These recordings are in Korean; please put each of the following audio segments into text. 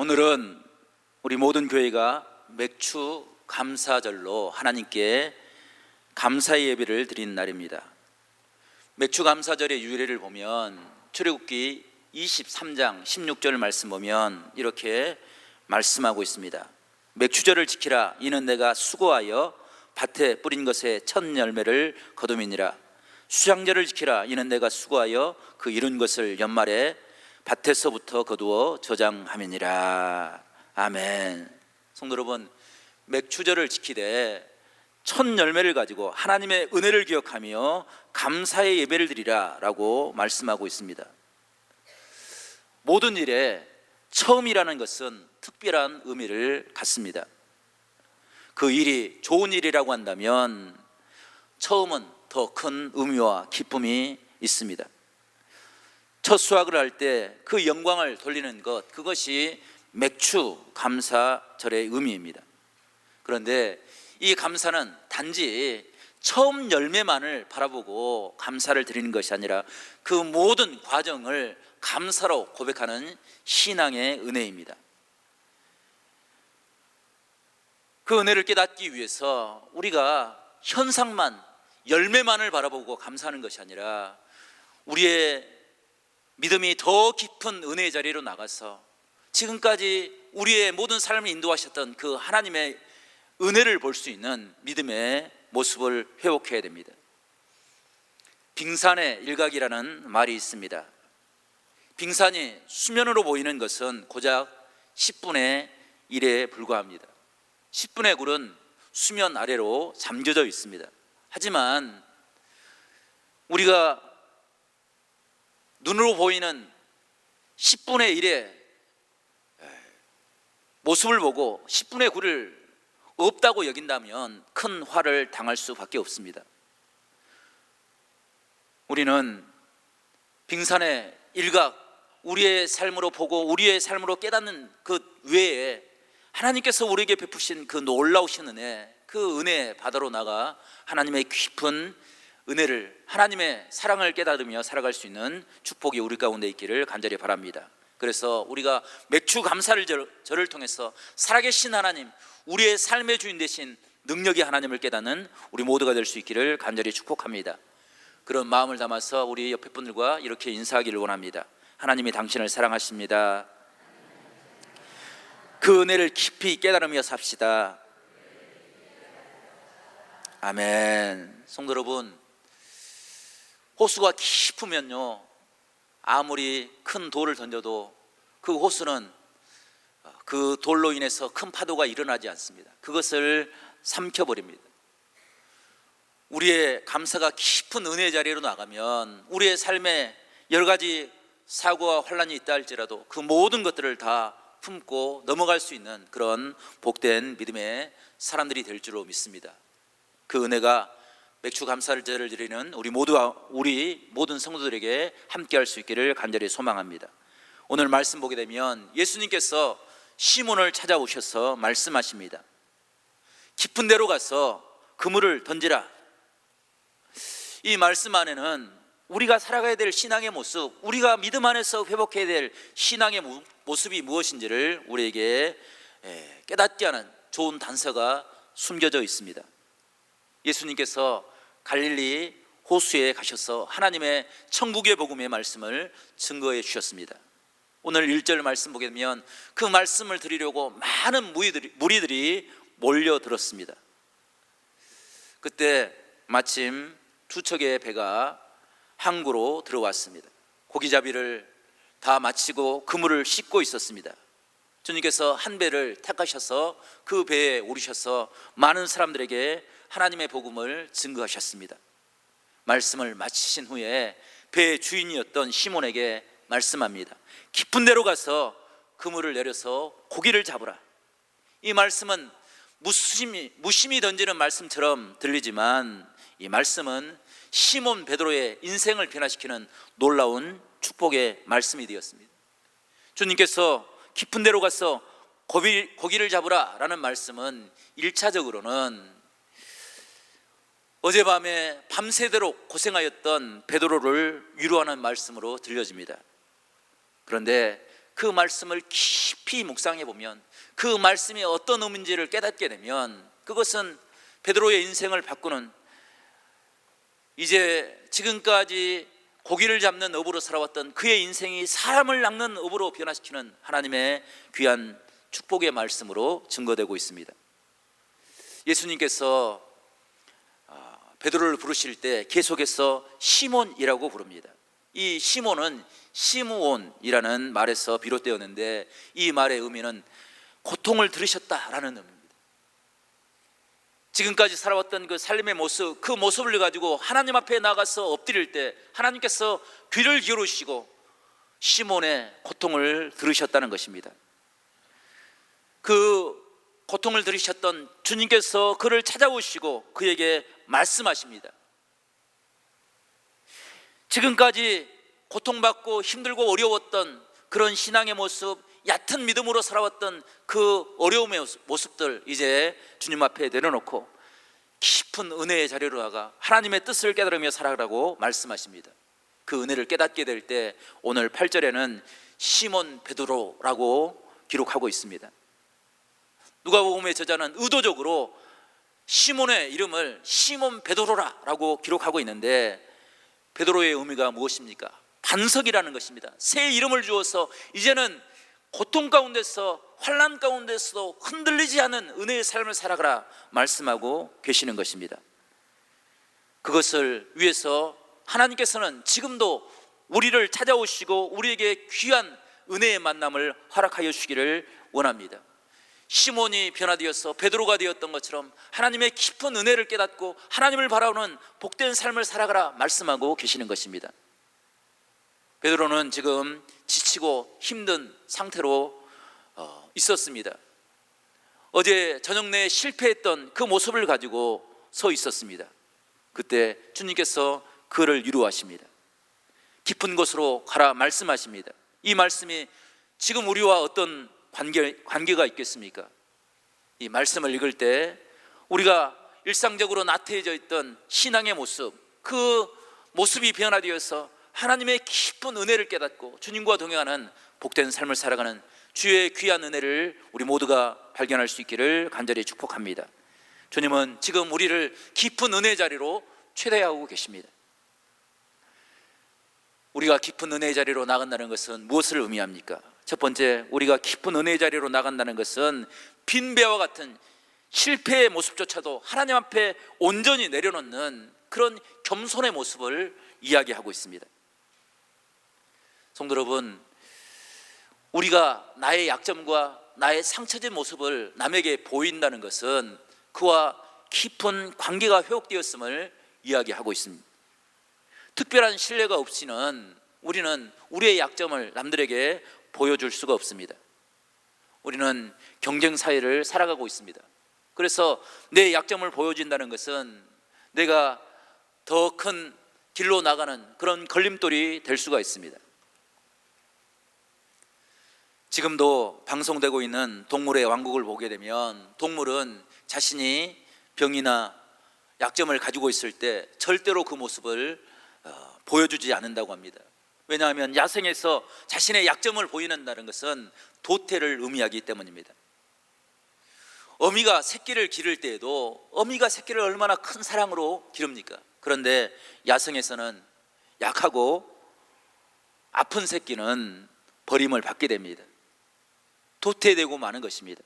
오늘은 우리 모든 교회가 맥주 감사절로 하나님께 감사의 예배를 드리는 날입니다. 맥주 감사절의 유래를 보면 출애굽기 23장 16절 말씀 보면 이렇게 말씀하고 있습니다. 맥주절을 지키라. 이는 내가 수고하여 밭에 뿌린 것의 첫 열매를 거둠이니라. 수장절을 지키라. 이는 내가 수고하여 그 이룬 것을 연말에 밭에서부터 거두어 저장함이니라. 아멘. 성도 여러분, 맥주절을 지키되 첫 열매를 가지고 하나님의 은혜를 기억하며 감사의 예배를 드리라 라고 말씀하고 있습니다. 모든 일에 처음이라는 것은 특별한 의미를 갖습니다. 그 일이 좋은 일이라고 한다면 처음은 더 큰 의미와 기쁨이 있습니다. 첫 수확을 할 때 그 영광을 돌리는 것, 그것이 맥주 감사절의 의미입니다. 그런데 이 감사는 단지 처음 열매만을 바라보고 감사를 드리는 것이 아니라 그 모든 과정을 감사로 고백하는 신앙의 은혜입니다. 그 은혜를 깨닫기 위해서 우리가 현상만, 열매만을 바라보고 감사하는 것이 아니라 우리의 믿음이 더 깊은 은혜의 자리로 나가서 지금까지 우리의 모든 삶을 인도하셨던 그 하나님의 은혜를 볼 수 있는 믿음의 모습을 회복해야 됩니다. 빙산의 일각이라는 말이 있습니다. 빙산이 수면으로 보이는 것은 고작 10분의 1에 불과합니다. 10분의 9는 수면 아래로 잠겨져 있습니다. 하지만 우리가 눈으로 보이는 10분의 1의 모습을 보고 10분의 9를 없다고 여긴다면 큰 화를 당할 수밖에 없습니다. 우리는 빙산의 일각, 우리의 삶으로 보고 우리의 삶으로 깨닫는 그 외에 하나님께서 우리에게 베푸신 그 놀라우신 은혜, 그 은혜 바다로 나가 하나님의 깊은 은혜를, 하나님의 사랑을 깨달으며 살아갈 수 있는 축복이 우리 가운데 있기를 간절히 바랍니다. 그래서 우리가 맥주 감사를 절을 통해서 살아계신 하나님, 우리의 삶의 주인 되신 능력의 하나님을 깨닫는 우리 모두가 될 수 있기를 간절히 축복합니다. 그런 마음을 담아서 우리 옆에 분들과 이렇게 인사하기를 원합니다. 하나님이 당신을 사랑하십니다. 그 은혜를 깊이 깨달으며 삽시다. 아멘. 성도 여러분, 호수가 깊으면요, 아무리 큰 돌을 던져도 그 호수는 그 돌로 인해서 큰 파도가 일어나지 않습니다. 그것을 삼켜버립니다. 우리의 감사가 깊은 은혜의 자리로 나가면 우리의 삶에 여러 가지 사고와 환란이 있다 할지라도 그 모든 것들을 다 품고 넘어갈 수 있는 그런 복된 믿음의 사람들이 될 줄로 믿습니다. 그 은혜가 맥주 감사절을 드리는 우리 모든 성도들에게 함께할 수 있기를 간절히 소망합니다. 오늘 말씀 보게 되면 예수님께서 시몬을 찾아오셔서 말씀하십니다. 깊은 데로 가서 그물을 던지라. 이 말씀 안에는 우리가 살아가야 될 신앙의 모습, 우리가 믿음 안에서 회복해야 될 신앙의 모습이 무엇인지를 우리에게 깨닫게 하는 좋은 단서가 숨겨져 있습니다. 예수님께서 갈릴리 호수에 가셔서 하나님의 천국의 복음의 말씀을 증거해 주셨습니다. 오늘 1절 말씀 보게 되면 그 말씀을 드리려고 많은 무리들이 몰려들었습니다. 그때 마침 두 척의 배가 항구로 들어왔습니다. 고기잡이를 다 마치고 그물을 씻고 있었습니다. 주님께서 한 배를 택하셔서 그 배에 오르셔서 많은 사람들에게 하나님의 복음을 증거하셨습니다. 말씀을 마치신 후에 배의 주인이었던 시몬에게 말씀합니다. 깊은 데로 가서 그물을 내려서 고기를 잡으라. 이 말씀은 무심히 던지는 말씀처럼 들리지만 이 말씀은 시몬 베드로의 인생을 변화시키는 놀라운 축복의 말씀이 되었습니다. 주님께서 깊은 데로 가서 고기를 잡으라 라는 말씀은 1차적으로는 어젯밤에 밤새도록 고생하였던 베드로를 위로하는 말씀으로 들려집니다. 그런데 그 말씀을 깊이 묵상해 보면, 그 말씀이 어떤 의미인지를 깨닫게 되면, 그것은 베드로의 인생을 바꾸는, 이제 지금까지 고기를 잡는 업으로 살아왔던 그의 인생이 사람을 낚는 업으로 변화시키는 하나님의 귀한 축복의 말씀으로 증거되고 있습니다. 예수님께서 베드로를 부르실 때 계속해서 시몬이라고 부릅니다. 이 시몬은 시므온이라는 말에서 비롯되었는데, 이 말의 의미는 고통을 들으셨다라는 의미입니다. 지금까지 살아왔던 그 삶의 모습, 그 모습을 가지고 하나님 앞에 나가서 엎드릴 때 하나님께서 귀를 기울이시고 시몬의 고통을 들으셨다는 것입니다. 그 고통을 들으셨던 주님께서 그를 찾아오시고 그에게 말씀하십니다. 지금까지 고통받고 힘들고 어려웠던 그런 신앙의 모습, 얕은 믿음으로 살아왔던 그 어려움의 모습들 이제 주님 앞에 내려놓고 깊은 은혜의 자리로 나가 하나님의 뜻을 깨달으며 살아가라고 말씀하십니다. 그 은혜를 깨닫게 될 때 오늘 8절에는 시몬 베드로라고 기록하고 있습니다. 누가복음의 저자는 의도적으로 시몬의 이름을 시몬 베드로라고 기록하고 있는데, 베드로의 의미가 무엇입니까? 반석이라는 것입니다. 새 이름을 주어서 이제는 고통 가운데서 환난 가운데서도 흔들리지 않은 은혜의 삶을 살아가라 말씀하고 계시는 것입니다. 그것을 위해서 하나님께서는 지금도 우리를 찾아오시고 우리에게 귀한 은혜의 만남을 허락하여 주시기를 원합니다. 시몬이 변화되어서 베드로가 되었던 것처럼 하나님의 깊은 은혜를 깨닫고 하나님을 바라보는 복된 삶을 살아가라 말씀하고 계시는 것입니다. 베드로는 지금 지치고 힘든 상태로 있었습니다. 어제 저녁 내에 실패했던 그 모습을 가지고 서 있었습니다. 그때 주님께서 그를 위로하십니다. 깊은 곳으로 가라 말씀하십니다. 이 말씀이 지금 우리와 어떤 관계가 있겠습니까? 이 말씀을 읽을 때 우리가 일상적으로 나태해져 있던 신앙의 모습, 그 모습이 변화되어서 하나님의 깊은 은혜를 깨닫고 주님과 동행하는 복된 삶을 살아가는 주의 귀한 은혜를 우리 모두가 발견할 수 있기를 간절히 축복합니다. 주님은 지금 우리를 깊은 은혜 자리로 초대하고 계십니다. 우리가 깊은 은혜의 자리로 나간다는 것은 무엇을 의미합니까? 첫 번째, 우리가 깊은 은혜의 자리로 나간다는 것은 빈 배와 같은 실패의 모습조차도 하나님 앞에 온전히 내려놓는 그런 겸손의 모습을 이야기하고 있습니다. 성도 여러분, 우리가 나의 약점과 나의 상처진 모습을 남에게 보인다는 것은 그와 깊은 관계가 회복되었음을 이야기하고 있습니다. 특별한 신뢰가 없이는 우리는 우리의 약점을 남들에게 보여줄 수가 없습니다. 우리는 경쟁 사회를 살아가고 있습니다. 그래서 내 약점을 보여준다는 것은 내가 더 큰 길로 나가는 그런 걸림돌이 될 수가 있습니다. 지금도 방송되고 있는 동물의 왕국을 보게 되면 동물은 자신이 병이나 약점을 가지고 있을 때 절대로 그 모습을 보여주지 않는다고 합니다. 왜냐하면 야생에서 자신의 약점을 보이는다는 것은 도태를 의미하기 때문입니다. 어미가 새끼를 기를 때에도 어미가 새끼를 얼마나 큰 사랑으로 기릅니까? 그런데 야생에서는 약하고 아픈 새끼는 버림을 받게 됩니다. 도태되고 마는 것입니다.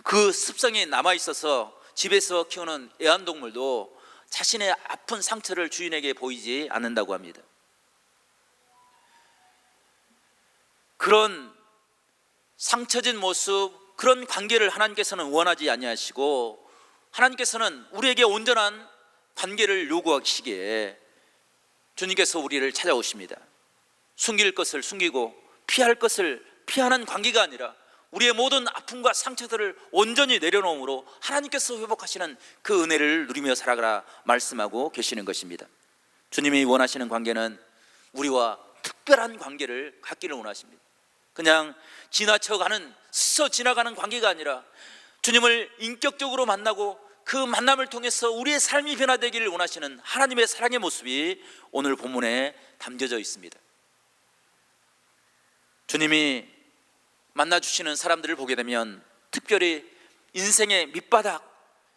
그 습성이 남아있어서 집에서 키우는 애완동물도 자신의 아픈 상처를 주인에게 보이지 않는다고 합니다. 그런 상처진 모습, 그런 관계를 하나님께서는 원하지 아니하시고 하나님께서는 우리에게 온전한 관계를 요구하시기에 주님께서 우리를 찾아오십니다. 숨길 것을 숨기고 피할 것을 피하는 관계가 아니라 우리의 모든 아픔과 상처들을 온전히 내려놓음으로 하나님께서 회복하시는 그 은혜를 누리며 살아가라 말씀하고 계시는 것입니다. 주님이 원하시는 관계는 우리와 특별한 관계를 갖기를 원하십니다. 그냥 지나쳐가는, 스쳐 지나가는 관계가 아니라 주님을 인격적으로 만나고 그 만남을 통해서 우리의 삶이 변화되기를 원하시는 하나님의 사랑의 모습이 오늘 본문에 담겨져 있습니다. 주님이 만나주시는 사람들을 보게 되면 특별히 인생의 밑바닥,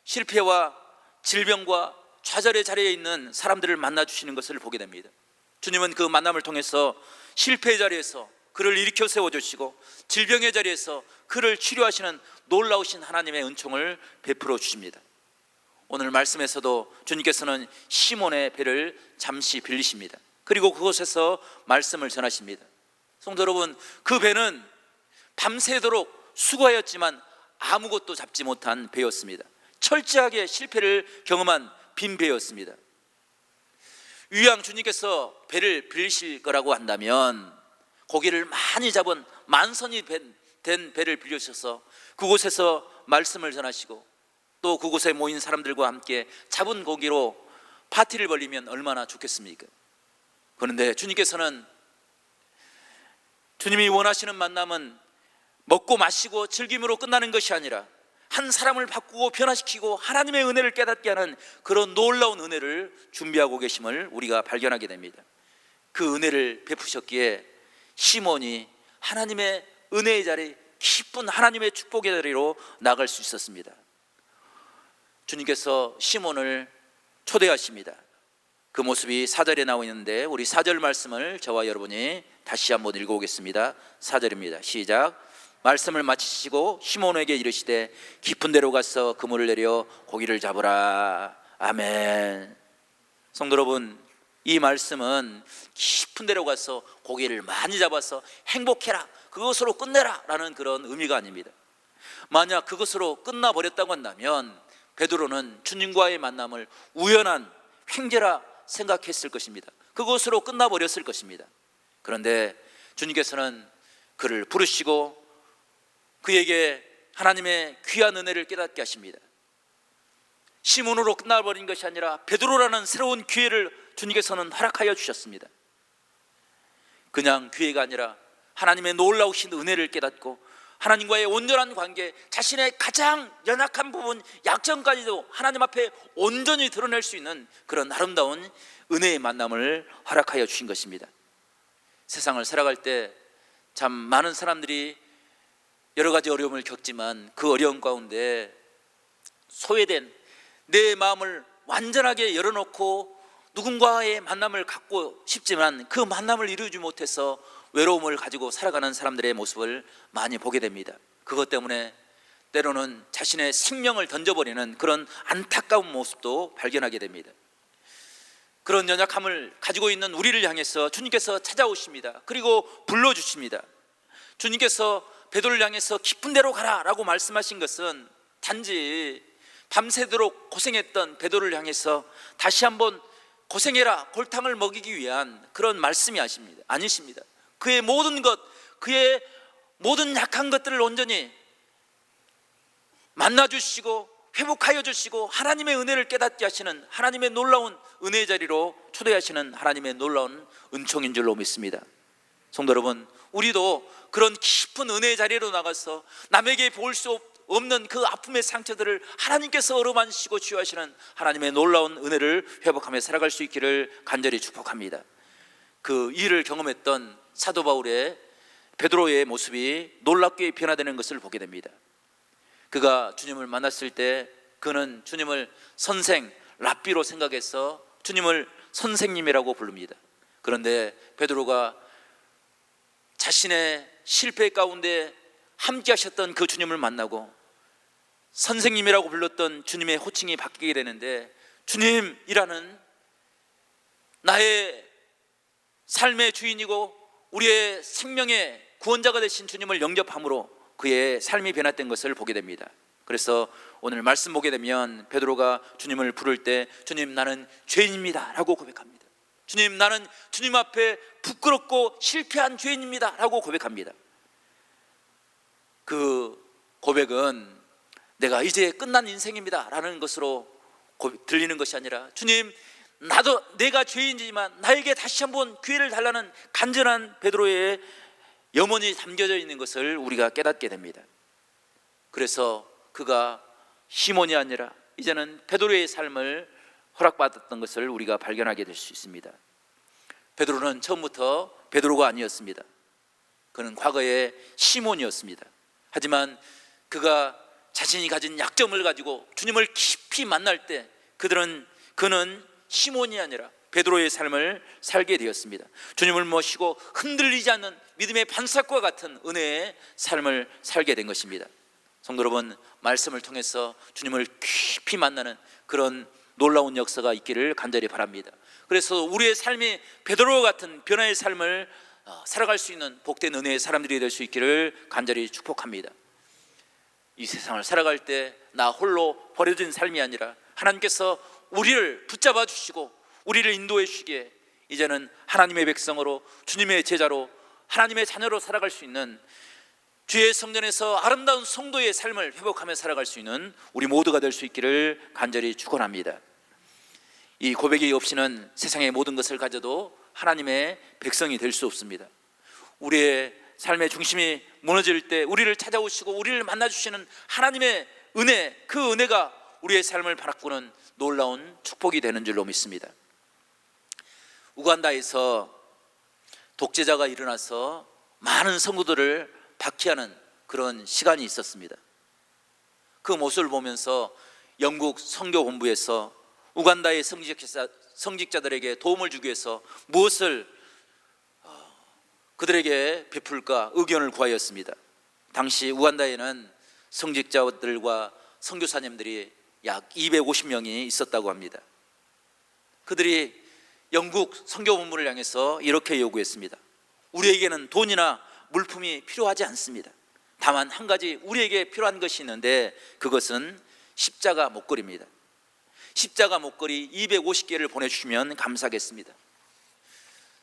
실패와 질병과 좌절의 자리에 있는 사람들을 만나주시는 것을 보게 됩니다. 주님은 그 만남을 통해서 실패의 자리에서 그를 일으켜 세워주시고 질병의 자리에서 그를 치료하시는 놀라우신 하나님의 은총을 베풀어 주십니다. 오늘 말씀에서도 주님께서는 시몬의 배를 잠시 빌리십니다. 그리고 그곳에서 말씀을 전하십니다. 성도 여러분, 그 배는 밤새도록 수고하였지만 아무것도 잡지 못한 배였습니다. 철저하게 실패를 경험한 빈 배였습니다. 유양 주님께서 배를 빌리실 거라고 한다면 고기를 많이 잡은 만선이 된 배를 빌려주셔서 그곳에서 말씀을 전하시고 또 그곳에 모인 사람들과 함께 잡은 고기로 파티를 벌리면 얼마나 좋겠습니까? 그런데 주님께서는 주님이 원하시는 만남은 먹고 마시고 즐김으로 끝나는 것이 아니라 한 사람을 바꾸고 변화시키고 하나님의 은혜를 깨닫게 하는 그런 놀라운 은혜를 준비하고 계심을 우리가 발견하게 됩니다. 그 은혜를 베푸셨기에 시몬이 하나님의 은혜의 자리, 깊은 하나님의 축복의 자리로 나갈 수 있었습니다. 주님께서 시몬을 초대하십니다. 그 모습이 4절에 나와 있는데 우리 4절 말씀을 저와 여러분이 다시 한번 읽어보겠습니다. 4절입니다. 시작. 말씀을 마치시고 시몬에게 이르시되 깊은 데로 가서 그물을 내려 고기를 잡으라. 아멘. 성도 여러분, 이 말씀은 깊은 데로 가서 고기를 많이 잡아서 행복해라, 그것으로 끝내라 라는 그런 의미가 아닙니다. 만약 그것으로 끝나버렸다고 한다면 베드로는 주님과의 만남을 우연한 횡재라 생각했을 것입니다. 그것으로 끝나버렸을 것입니다. 그런데 주님께서는 그를 부르시고 그에게 하나님의 귀한 은혜를 깨닫게 하십니다. 시몬으로 끝나버린 것이 아니라 베드로라는 새로운 기회를 주님께서는 허락하여 주셨습니다. 그냥 기회가 아니라 하나님의 놀라우신 은혜를 깨닫고 하나님과의 온전한 관계, 자신의 가장 연약한 부분, 약점까지도 하나님 앞에 온전히 드러낼 수 있는 그런 아름다운 은혜의 만남을 허락하여 주신 것입니다. 세상을 살아갈 때 참 많은 사람들이 여러 가지 어려움을 겪지만 그 어려움 가운데 소외된 내 마음을 완전하게 열어놓고 누군가의 만남을 갖고 싶지만 그 만남을 이루지 못해서 외로움을 가지고 살아가는 사람들의 모습을 많이 보게 됩니다. 그것 때문에 때로는 자신의 생명을 던져버리는 그런 안타까운 모습도 발견하게 됩니다. 그런 연약함을 가지고 있는 우리를 향해서 주님께서 찾아오십니다. 그리고 불러주십니다. 주님께서 베드로를 향해서 깊은 데로 가라 라고 말씀하신 것은 단지 밤새도록 고생했던 베드로를 향해서 다시 한번 고생해라, 골탕을 먹이기 위한 그런 말씀이 아니십니다. 그의 모든 것, 그의 모든 약한 것들을 온전히 만나주시고 회복하여 주시고 하나님의 은혜를 깨닫게 하시는 하나님의 놀라운 은혜의 자리로 초대하시는 하나님의 놀라운 은총인 줄로 믿습니다. 성도 여러분, 우리도 그런 깊은 은혜의 자리로 나가서 남에게 볼 수 없는 그 아픔의 상처들을 하나님께서 어루만지시고 치유하시는 하나님의 놀라운 은혜를 회복하며 살아갈 수 있기를 간절히 축복합니다. 그 일을 경험했던 사도 바울의 베드로의 모습이 놀랍게 변화되는 것을 보게 됩니다. 그가 주님을 만났을 때 그는 주님을 선생, 랍비로 생각해서 주님을 선생님이라고 부릅니다. 그런데 베드로가 자신의 실패 가운데 함께 하셨던 그 주님을 만나고 선생님이라고 불렀던 주님의 호칭이 바뀌게 되는데 주님이라는 나의 삶의 주인이고 우리의 생명의 구원자가 되신 주님을 영접함으로 그의 삶이 변화된 것을 보게 됩니다. 그래서 오늘 말씀 보게 되면 베드로가 주님을 부를 때 주님, 나는 죄인입니다 라고 고백합니다. 주님, 나는 주님 앞에 부끄럽고 실패한 죄인입니다 라고 고백합니다. 그 고백은 내가 이제 끝난 인생입니다 라는 것으로 들리는 것이 아니라 주님, 나도 내가 죄인이지만 나에게 다시 한번 기회를 달라는 간절한 베드로의 염원이 담겨져 있는 것을 우리가 깨닫게 됩니다. 그래서 그가 시몬이 아니라 이제는 베드로의 삶을 허락받았던 것을 우리가 발견하게 될 수 있습니다. 베드로는 처음부터 베드로가 아니었습니다. 그는 과거의 시몬이었습니다. 하지만 그가 자신이 가진 약점을 가지고 주님을 깊이 만날 때 그는 시몬이 아니라 베드로의 삶을 살게 되었습니다. 주님을 모시고 흔들리지 않는 믿음의 반석과 같은 은혜의 삶을 살게 된 것입니다. 성도 여러분, 말씀을 통해서 주님을 깊이 만나는 그런 놀라운 역사가 있기를 간절히 바랍니다. 그래서 우리의 삶이 베드로와 같은 변화의 삶을 살아갈 수 있는 복된 은혜의 사람들이 될 수 있기를 간절히 축복합니다. 이 세상을 살아갈 때 나 홀로 버려진 삶이 아니라 하나님께서 우리를 붙잡아 주시고 우리를 인도해 주시기에 이제는 하나님의 백성으로, 주님의 제자로, 하나님의 자녀로 살아갈 수 있는, 주의 성전에서 아름다운 성도의 삶을 회복하며 살아갈 수 있는 우리 모두가 될 수 있기를 간절히 축원합니다. 이 고백이 없이는 세상의 모든 것을 가져도 하나님의 백성이 될 수 없습니다. 우리의 삶의 중심이 무너질 때 우리를 찾아오시고 우리를 만나주시는 하나님의 은혜, 그 은혜가 우리의 삶을 바꾸는 놀라운 축복이 되는 줄로 믿습니다. 우간다에서 독재자가 일어나서 많은 성도들을 박해하는 그런 시간이 있었습니다. 그 모습을 보면서 영국 선교본부에서 우간다의 성직자들에게 도움을 주기 위해서 무엇을 그들에게 베풀까 의견을 구하였습니다. 당시 우간다에는 성직자들과 선교사님들이 약 250명이 있었다고 합니다. 그들이 영국 선교본부를 향해서 이렇게 요구했습니다. 우리에게는 돈이나 물품이 필요하지 않습니다. 다만 한 가지 우리에게 필요한 것이 있는데 그것은 십자가 목걸이입니다. 십자가 목걸이 250개를 보내주시면 감사하겠습니다.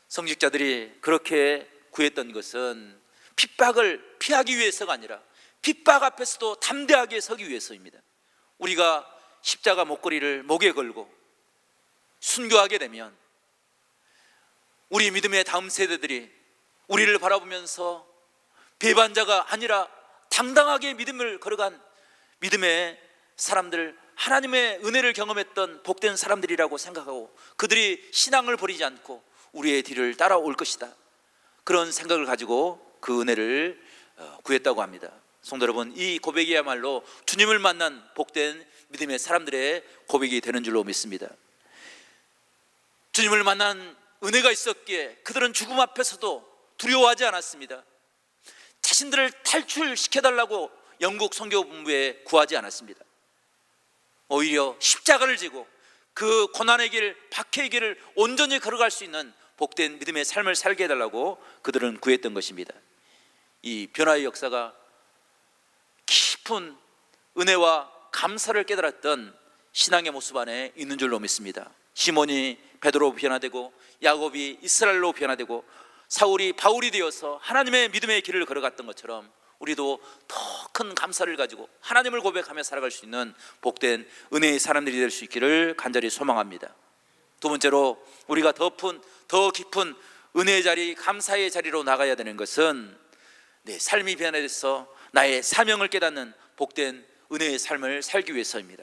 성직자들이 그렇게 구했던 것은 핍박을 피하기 위해서가 아니라 핍박 앞에서도 담대하게 서기 위해서입니다. 우리가 십자가 목걸이를 목에 걸고 순교하게 되면 우리 믿음의 다음 세대들이 우리를 바라보면서 배반자가 아니라 당당하게 믿음을 걸어간 믿음의 사람들, 하나님의 은혜를 경험했던 복된 사람들이라고 생각하고 그들이 신앙을 버리지 않고 우리의 뒤를 따라올 것이다, 그런 생각을 가지고 그 은혜를 구했다고 합니다. 성도 여러분, 이 고백이야말로 주님을 만난 복된 믿음의 사람들의 고백이 되는 줄로 믿습니다. 주님을 만난 은혜가 있었기에 그들은 죽음 앞에서도 두려워하지 않았습니다. 자신들을 탈출시켜달라고 영국 선교본부에 구하지 않았습니다. 오히려 십자가를 지고 그 고난의 길, 박해의 길을 온전히 걸어갈 수 있는 복된 믿음의 삶을 살게 해달라고 그들은 구했던 것입니다. 이 변화의 역사가 깊은 은혜와 감사를 깨달았던 신앙의 모습 안에 있는 줄로 믿습니다. 시몬이 베드로로 변화되고 야곱이 이스라엘로 변화되고 사울이 바울이 되어서 하나님의 믿음의 길을 걸어갔던 것처럼 우리도 더 큰 감사를 가지고 하나님을 고백하며 살아갈 수 있는 복된 은혜의 사람들이 될 수 있기를 간절히 소망합니다. 두 번째로 우리가 더 깊은 은혜의 자리, 감사의 자리로 나가야 되는 것은 내 삶이 변화돼서 나의 사명을 깨닫는 복된 은혜의 삶을 살기 위해서입니다.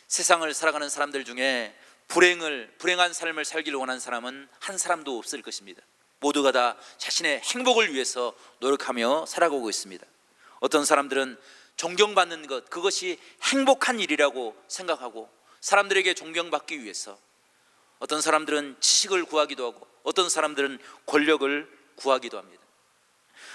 세상을 살아가는 사람들 중에 불행한 삶을 살기를 원하는 사람은 한 사람도 없을 것입니다. 모두가 다 자신의 행복을 위해서 노력하며 살아가고 있습니다. 어떤 사람들은 존경받는 것, 그것이 행복한 일이라고 생각하고 사람들에게 존경받기 위해서, 어떤 사람들은 지식을 구하기도 하고 어떤 사람들은 권력을 구하기도 합니다.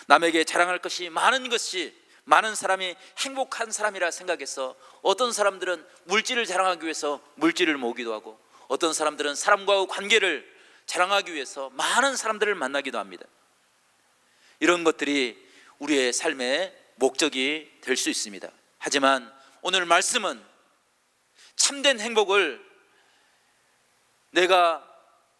남에게 자랑할 것이 많은 사람이 행복한 사람이라 생각해서 어떤 사람들은 물질을 자랑하기 위해서 물질을 모으기도 하고 어떤 사람들은 사람과의 관계를 자랑하기 위해서 많은 사람들을 만나기도 합니다. 이런 것들이 우리의 삶의 목적이 될 수 있습니다. 하지만 오늘 말씀은 참된 행복을 내가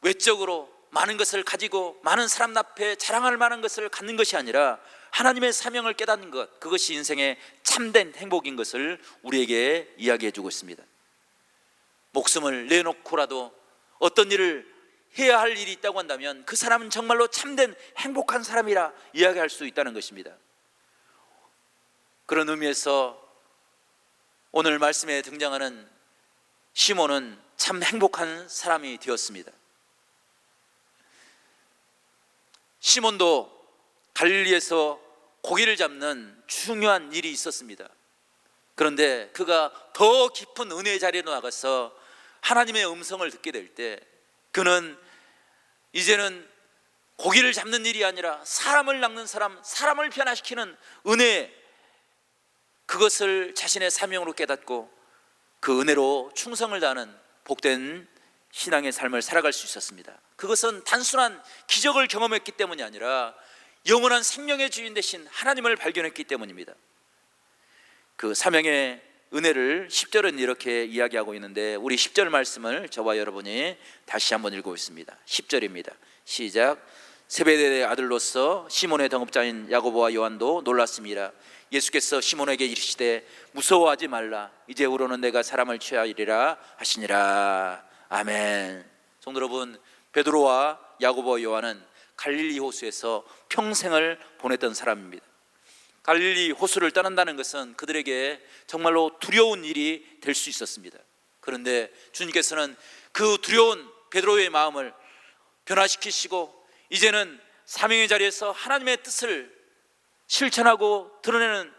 외적으로 많은 것을 가지고 많은 사람 앞에 자랑할 만한 것을 갖는 것이 아니라 하나님의 사명을 깨닫는 것, 그것이 인생의 참된 행복인 것을 우리에게 이야기해 주고 있습니다. 목숨을 내놓고라도 어떤 일을 해야 할 일이 있다고 한다면 그 사람은 정말로 참된 행복한 사람이라 이야기할 수 있다는 것입니다. 그런 의미에서 오늘 말씀에 등장하는 시몬은 참 행복한 사람이 되었습니다. 시몬도 갈릴리에서 고기를 잡는 중요한 일이 있었습니다. 그런데 그가 더 깊은 은혜의 자리로 나가서 하나님의 음성을 듣게 될 때 그는 이제는 고기를 잡는 일이 아니라 사람을 낚는 사람, 사람을 변화시키는 은혜, 그것을 자신의 사명으로 깨닫고 그 은혜로 충성을 다하는 복된 신앙의 삶을 살아갈 수 있었습니다. 그것은 단순한 기적을 경험했기 때문이 아니라 영원한 생명의 주인 되신 하나님을 발견했기 때문입니다. 그 사명의 은혜를 10절은 이렇게 이야기하고 있는데 우리 10절 말씀을 저와 여러분이 다시 한번 읽어보겠습니다. 10절입니다. 시작. 세베대의 아들로서 시몬의 동업자인 야고보와 요한도 놀랐습니다. 예수께서 시몬에게 이르시되 무서워하지 말라, 이제후로는 내가 사람을 취하리라 하시니라. 아멘. 성도 여러분, 베드로와 야고보와 요한은 갈릴리 호수에서 평생을 보냈던 사람입니다. 갈릴리 호수를 떠난다는 것은 그들에게 정말로 두려운 일이 될 수 있었습니다. 그런데 주님께서는 그 두려운 베드로의 마음을 변화시키시고 이제는 사명의 자리에서 하나님의 뜻을 실천하고 드러내는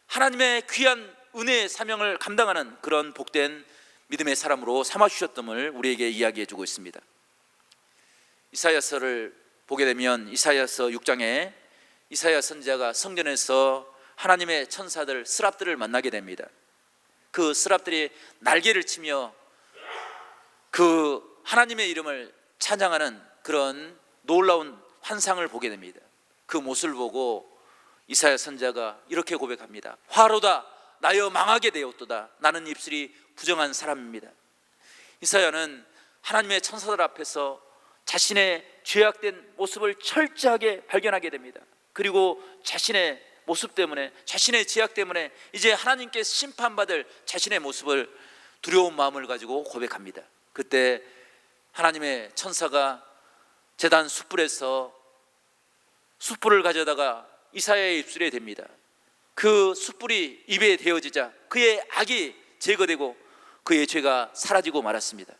하나님의 귀한 은혜의 사명을 감당하는 그런 복된 믿음의 사람으로 삼아주셨음을 우리에게 이야기해 주고 있습니다. 이사야서를 보게 되면 이사야서 6장에 이사야 선지자가 성전에서 하나님의 천사들 스랍들을 만나게 됩니다. 그 스랍들이 날개를 치며 그 하나님의 이름을 찬양하는 그런 놀라운 환상을 보게 됩니다. 그 모습을 보고 이사야 선지자가 이렇게 고백합니다. 화로다 나여 망하게 되었도다, 나는 입술이 부정한 사람입니다. 이사야는 하나님의 천사들 앞에서 자신의 죄악된 모습을 철저하게 발견하게 됩니다. 그리고 자신의 모습 때문에, 자신의 죄악 때문에 이제 하나님께 심판받을 자신의 모습을 두려운 마음을 가지고 고백합니다. 그때 하나님의 천사가 제단 숯불에서 숯불을 가져다가 이사야의 입술에 댑니다. 그 숯불이 입에 대어지자 그의 악이 제거되고 그의 죄가 사라지고 말았습니다.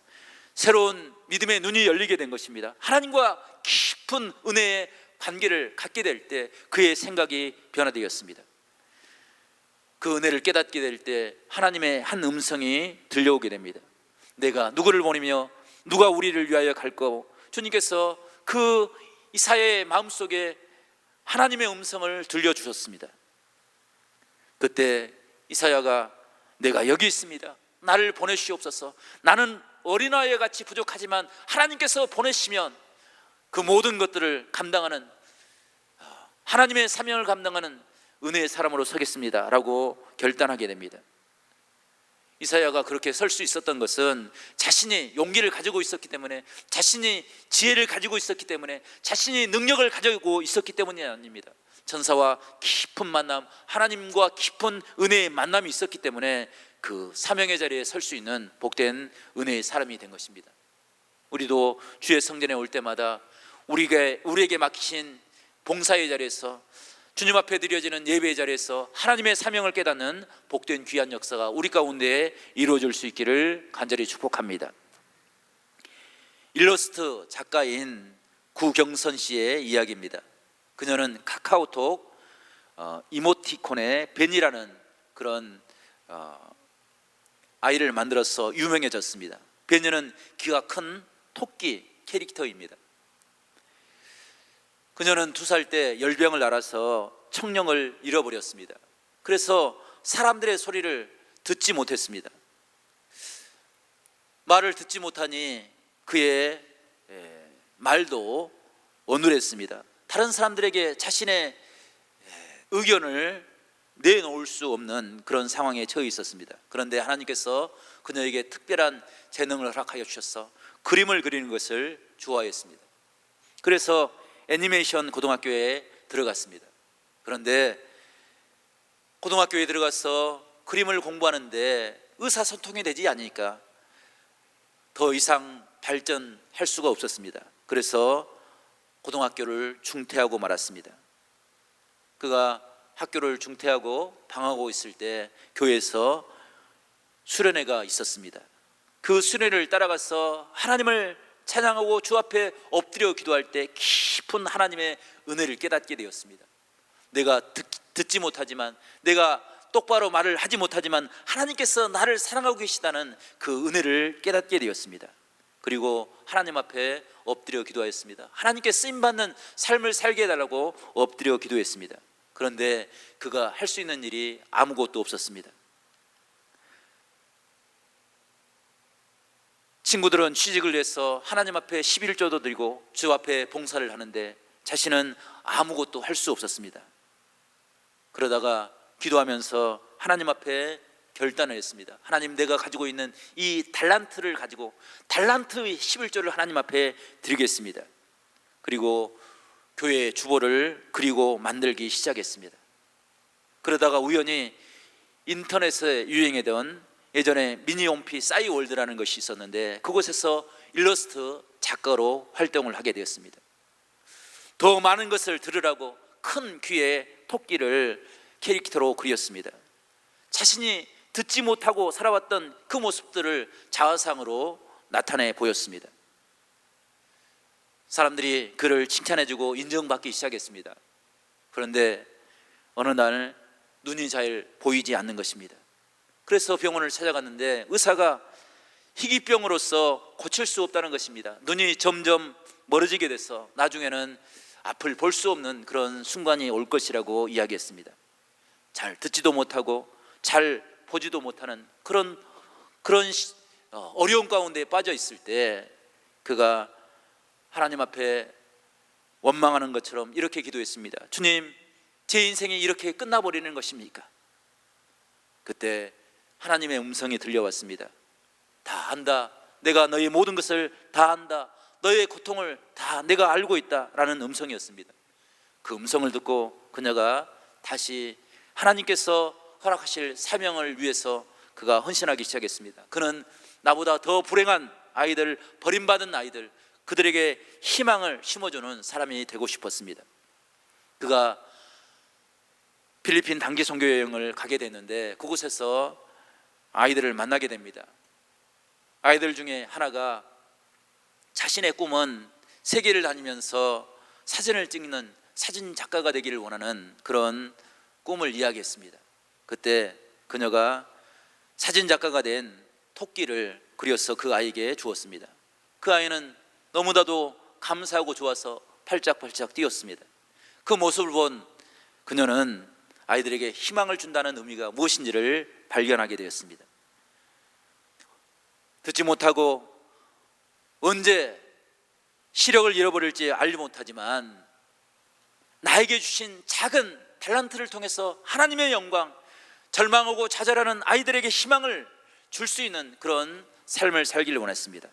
새로운 믿음의 눈이 열리게 된 것입니다. 하나님과 깊은 은혜의 관계를 갖게 될 때 그의 생각이 변화되었습니다. 그 은혜를 깨닫게 될 때 하나님의 한 음성이 들려오게 됩니다. 내가 누구를 보내며 누가 우리를 위하여 갈까? 주님께서 그 이사야의 마음속에 하나님의 음성을 들려주셨습니다. 그때 이사야가 내가 여기 있습니다, 나를 보내시옵소서. 나는 어린아이와 같이 부족하지만 하나님께서 보내시면 그 모든 것들을 감당하는 하나님의 사명을 감당하는 은혜의 사람으로 서겠습니다 라고 결단하게 됩니다. 이사야가 그렇게 설 수 있었던 것은 자신이 용기를 가지고 있었기 때문에, 자신이 지혜를 가지고 있었기 때문에, 자신이 능력을 가지고 있었기 때문이 아닙니다. 천사와 깊은 만남, 하나님과 깊은 은혜의 만남이 있었기 때문에 그 사명의 자리에 설 수 있는 복된 은혜의 사람이 된 것입니다. 우리도 주의 성전에 올 때마다 우리에게 맡기신 봉사의 자리에서, 주님 앞에 드려지는 예배의 자리에서 하나님의 사명을 깨닫는 복된 귀한 역사가 우리 가운데 이루어질 수 있기를 간절히 축복합니다. 일러스트 작가인 구경선 씨의 이야기입니다. 그녀는 카카오톡 이모티콘의 벤이라는 그런 아이를 만들어서 유명해졌습니다. 벤은 키가 큰 토끼 캐릭터입니다. 그녀는 2살 때 열병을 앓아서 청력을 잃어버렸습니다. 그래서 사람들의 소리를 듣지 못했습니다. 말을 듣지 못하니 그의 말도 어눌했습니다. 다른 사람들에게 자신의 의견을 내놓을 수 없는 그런 상황에 처해 있었습니다. 그런데 하나님께서 그녀에게 특별한 재능을 허락하여 주셔서 그림을 그리는 것을 좋아했습니다. 그래서 애니메이션 고등학교에 들어갔습니다. 그런데 고등학교에 들어가서 그림을 공부하는데 의사소통이 되지 않으니까 더 이상 발전할 수가 없었습니다. 그래서 고등학교를 중퇴하고 말았습니다. 그가 학교를 중퇴하고 방황하고 있을 때 교회에서 수련회가 있었습니다. 그 수련회를 따라가서 하나님을 찬양하고 주 앞에 엎드려 기도할 때 깊은 하나님의 은혜를 깨닫게 되었습니다. 내가 듣지 못하지만, 내가 똑바로 말을 하지 못하지만 하나님께서 나를 사랑하고 계시다는 그 은혜를 깨닫게 되었습니다. 그리고 하나님 앞에 엎드려 기도하였습니다. 하나님께 쓰임받는 삶을 살게 해달라고 엎드려 기도했습니다. 그런데 그가 할 수 있는 일이 아무것도 없었습니다. 친구들은 취직을 위해서 하나님 앞에 11조도 드리고 주 앞에 봉사를 하는데 자신은 아무것도 할 수 없었습니다. 그러다가 기도하면서 하나님 앞에 결단을 했습니다. 하나님, 내가 가지고 있는 이 달란트를 가지고 달란트의 11조를 하나님 앞에 드리겠습니다. 그리고 교회의 주보를 그리고 만들기 시작했습니다. 그러다가 우연히 인터넷에 유행하던 예전에 미니홈피 싸이월드라는 것이 있었는데 그곳에서 일러스트 작가로 활동을 하게 되었습니다. 더 많은 것을 들으라고 큰 귀에 토끼를 캐릭터로 그렸습니다. 자신이 듣지 못하고 살아왔던 그 모습들을 자화상으로 나타내 보였습니다. 사람들이 그를 칭찬해주고 인정받기 시작했습니다. 그런데 어느 날 눈이 잘 보이지 않는 것입니다. 그래서 병원을 찾아갔는데 의사가 희귀병으로서 고칠 수 없다는 것입니다. 눈이 점점 멀어지게 돼서 나중에는 앞을 볼 수 없는 그런 순간이 올 것이라고 이야기했습니다. 잘 듣지도 못하고 잘 보지도 못하는 그런 어려운 가운데 빠져 있을 때 그가 하나님 앞에 원망하는 것처럼 이렇게 기도했습니다. 주님, 제 인생이 이렇게 끝나버리는 것입니까? 그때 하나님의 음성이 들려왔습니다. 다 안다. 내가 너의 모든 것을 다 안다. 너의 고통을 다 내가 알고 있다라는 음성이었습니다. 그 음성을 듣고 그녀가 다시 하나님께서 허락하실 사명을 위해서 그가 헌신하기 시작했습니다. 그는 나보다 더 불행한 아이들, 버림받은 아이들, 그들에게 희망을 심어주는 사람이 되고 싶었습니다. 그가 필리핀 단기 선교 여행을 가게 됐는데 그곳에서 아이들을 만나게 됩니다. 아이들 중에 하나가 자신의 꿈은 세계를 다니면서 사진을 찍는 사진 작가가 되기를 원하는 그런 꿈을 이야기했습니다. 그때 그녀가 사진 작가가 된 토끼를 그려서 그 아이에게 주었습니다. 그 아이는 너무나도 감사하고 좋아서 팔짝팔짝 뛰었습니다. 그 모습을 본 그녀는 아이들에게 희망을 준다는 의미가 무엇인지를 발견하게 되었습니다. 듣지 못하고 언제 시력을 잃어버릴지 알지 못하지만 나에게 주신 작은 달란트를 통해서 하나님의 영광, 절망하고 좌절하는 아이들에게 희망을 줄 수 있는 그런 삶을 살기를 원했습니다.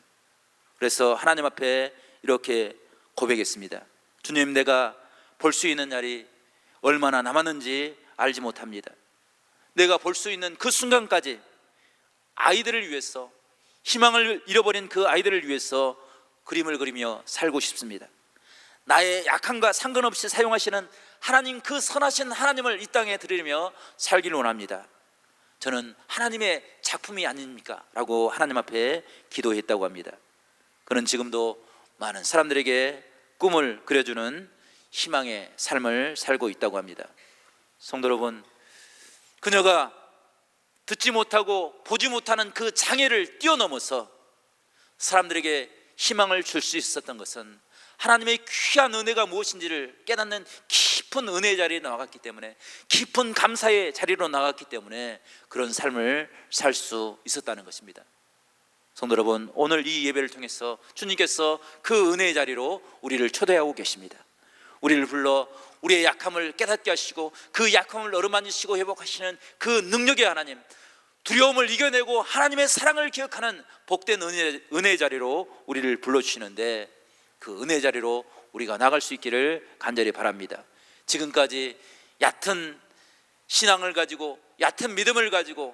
그래서 하나님 앞에 이렇게 고백했습니다. 주님, 내가 볼 수 있는 날이 얼마나 남았는지 알지 못합니다. 내가 볼 수 있는 그 순간까지 아이들을 위해서, 희망을 잃어버린 그 아이들을 위해서 그림을 그리며 살고 싶습니다. 나의 약함과 상관없이 사용하시는 하나님, 그 선하신 하나님을 이 땅에 드리며 살기를 원합니다. 저는 하나님의 작품이 아닙니까? 라고 하나님 앞에 기도했다고 합니다. 그는 지금도 많은 사람들에게 꿈을 그려주는 희망의 삶을 살고 있다고 합니다. 성도 여러분, 그녀가 듣지 못하고 보지 못하는 그 장애를 뛰어넘어서 사람들에게 희망을 줄 수 있었던 것은 하나님의 귀한 은혜가 무엇인지를 깨닫는 깊은 은혜의 자리에 나갔기 때문에, 깊은 감사의 자리로 나갔기 때문에 그런 삶을 살 수 있었다는 것입니다. 성도 여러분, 오늘 이 예배를 통해서 주님께서 그 은혜의 자리로 우리를 초대하고 계십니다. 우리를 불러 우리의 약함을 깨닫게 하시고 그 약함을 어루만지시고 회복하시는 그 능력의 하나님, 두려움을 이겨내고 하나님의 사랑을 기억하는 복된 은혜의 자리로 우리를 불러주시는데, 그 은혜의 자리로 우리가 나갈 수 있기를 간절히 바랍니다. 지금까지 얕은 신앙을 가지고 얕은 믿음을 가지고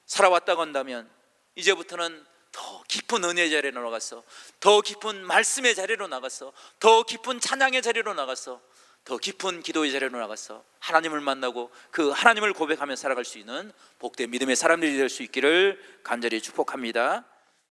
살아왔다고 한다면 이제부터는 더 깊은 은혜의 자리로 나가서, 더 깊은 말씀의 자리로 나가서, 더 깊은 찬양의 자리로 나가서, 더 깊은 기도의 자리로 나가서 하나님을 만나고 그 하나님을 고백하며 살아갈 수 있는 복된 믿음의 사람들이 될 수 있기를 간절히 축복합니다.